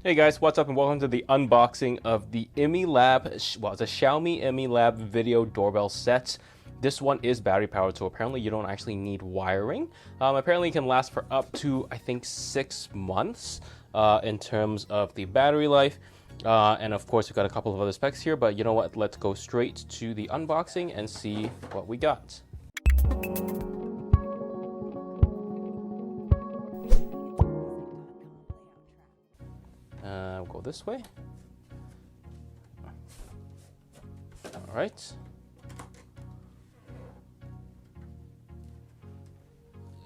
Hey guys, what's up and welcome to the unboxing of the IMILab, well, it's a Xiaomi IMILab video doorbell set. This one is battery powered, so apparently you don't actually need wiring. Apparently it can last for up to, I think, 6 months in terms of the battery life. And of course, we've got a couple of other specs here, but you know what? Let's go straight to the unboxing and see what we got. We'll go this way. All right.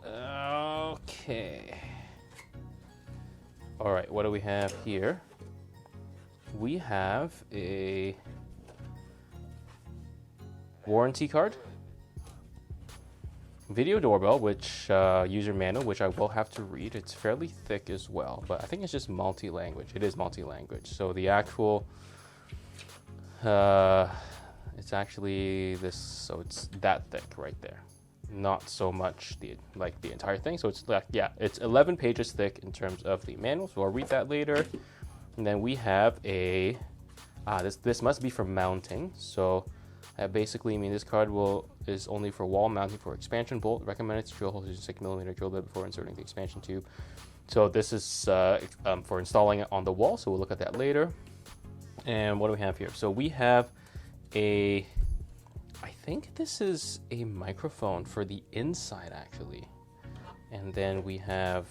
Okay. All right, what do we have here? We have a warranty card, video doorbell, which user manual, which I will have to read. It's fairly thick as well, but I think it's just multi-language. It is multi-language. So the actual, it's actually this, so it's that thick right there. Not so much the entire thing. So it's like, yeah, it's 11 pages thick in terms of the manual. So I'll read that later. And then we have a, this must be for mounting. So basically, I mean, this card is only for wall mounting for expansion bolt. Recommended to drill holes using 6mm drill bit before inserting the expansion tube. So this is for installing it on the wall. So we'll look at that later. And what do we have here? So we have I think this is a microphone for the inside actually. And then we have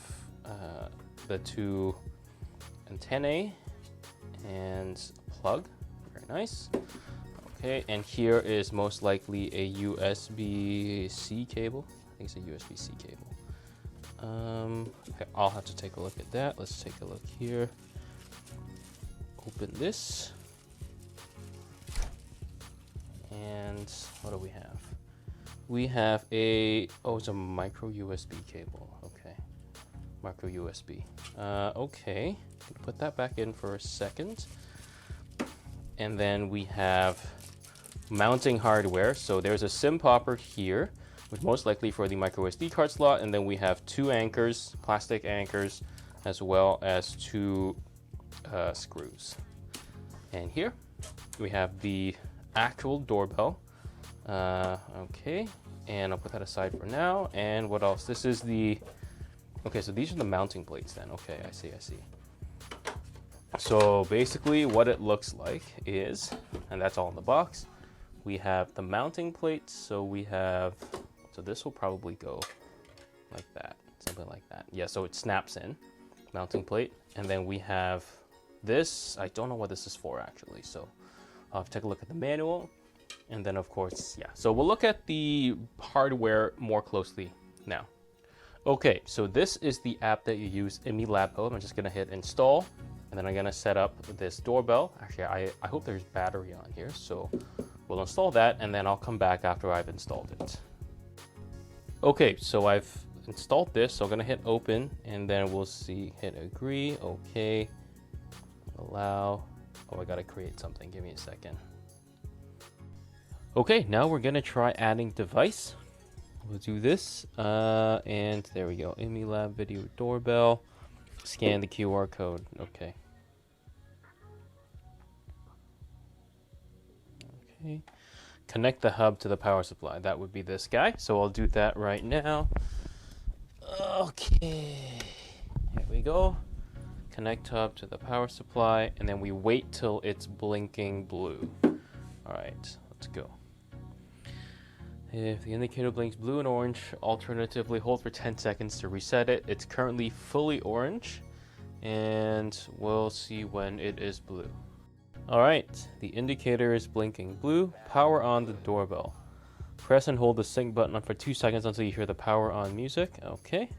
the two antennae and a plug. Very nice. Okay, and here is most likely a USB-C cable. I think it's a USB-C cable. Okay, I'll have to take a look at that. Let's take a look here. Open this. And what do we have? We have it's a micro USB cable. Okay, micro USB. Okay, put that back in for a second. And then we have mounting hardware. So there's a SIM popper here, which most likely for the micro SD card slot. And then we have two anchors, plastic anchors, as well as two screws. And here we have the actual doorbell. Okay, and I'll put that aside for now. And what else? This is okay, so these are the mounting plates then. Okay, I see. So basically what it looks like is, and that's all in the box, we have the mounting plates. So this will probably go like that, something like that. Yeah, so it snaps in, mounting plate. And then we have this, I don't know what this is for actually. So I'll have to take a look at the manual. And then of course, yeah. So we'll look at the hardware more closely now. Okay, so this is the app that you use, IMILab. I'm just gonna hit install. And then I'm gonna set up this doorbell. Actually, I hope there's battery on here. So we'll install that and then I'll come back after I've installed it. Okay, so I've installed this. So I'm gonna hit open and then we'll see, hit agree, okay, allow. Oh, I gotta create something, give me a second. Okay, now we're gonna try adding device. We'll do this, and there we go, IMILab video doorbell. Scan the QR code, okay. Okay, connect the hub to the power supply. That would be this guy, so I'll do that right now. Okay, here we go. Connect hub to the power supply, and then we wait till it's blinking blue. All right, let's go. If the indicator blinks blue and orange, alternatively hold for 10 seconds to reset it. It's currently fully orange, and we'll see when it is blue. All right, the indicator is blinking blue. Power on the doorbell. Press and hold the sync button on for 2 seconds until you hear the power on music. Okay.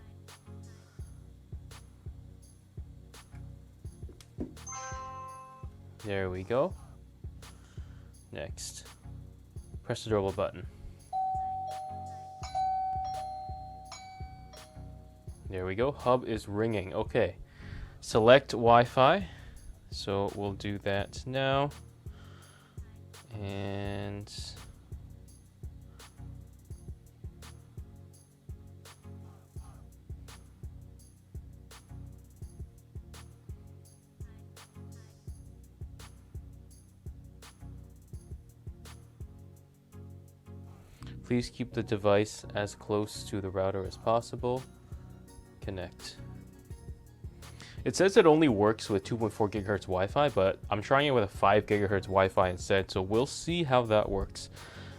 There we go. Next, press the doorbell button. There we go, hub is ringing. Okay, select Wi-Fi. So we'll do that now. And Please keep the device as close to the router as possible. Connect. It says it only works with 2.4 gigahertz Wi-Fi, but I'm trying it with a 5 gigahertz Wi-Fi instead, so we'll see how that works.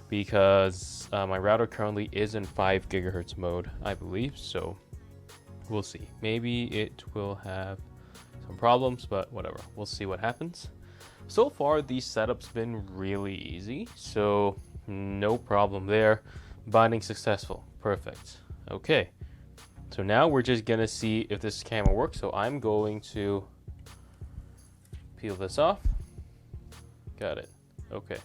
Because my router currently is in 5 gigahertz mode, I believe, so we'll see. Maybe it will have some problems, but whatever. We'll see what happens. So far, the setup's been really easy, so no problem there. Binding successful. Perfect. Okay. So now we're just gonna see if this camera works. So I'm going to peel this off. Got it. Okay.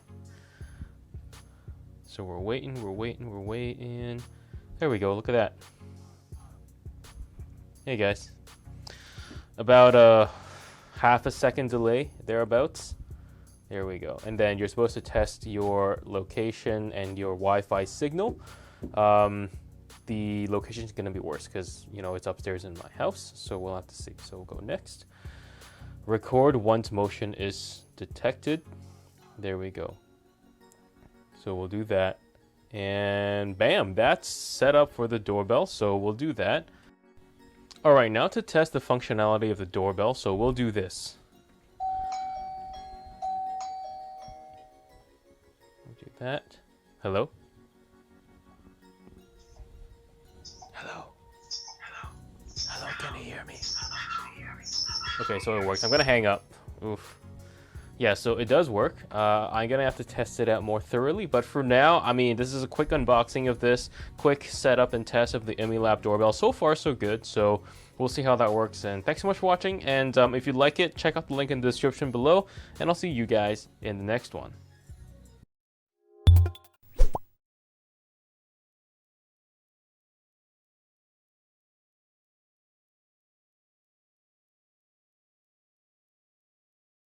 So we're waiting. There we go. Look at that. Hey guys. About a half a second delay thereabouts. There we go. And then you're supposed to test your location and your Wi-Fi signal. The location is going to be worse because, you know, it's upstairs in my house, so we'll have to see. So we'll go next. Record once motion is detected. There we go. So we'll do that. And bam, that's set up for the doorbell, so we'll do that. All right, now to test the functionality of the doorbell, so we'll do this. We'll do that. Hello? Hello, can you hear me? Okay, so it works. I'm gonna hang up. Oof. Yeah, so it does work. I'm gonna have to test it out more thoroughly, but for now, I mean, this is a quick unboxing of this, quick setup and test of the IMILab doorbell. So far, so good. So we'll see how that works. And thanks so much for watching. And if you like it, check out the link in the description below, and I'll see you guys in the next one.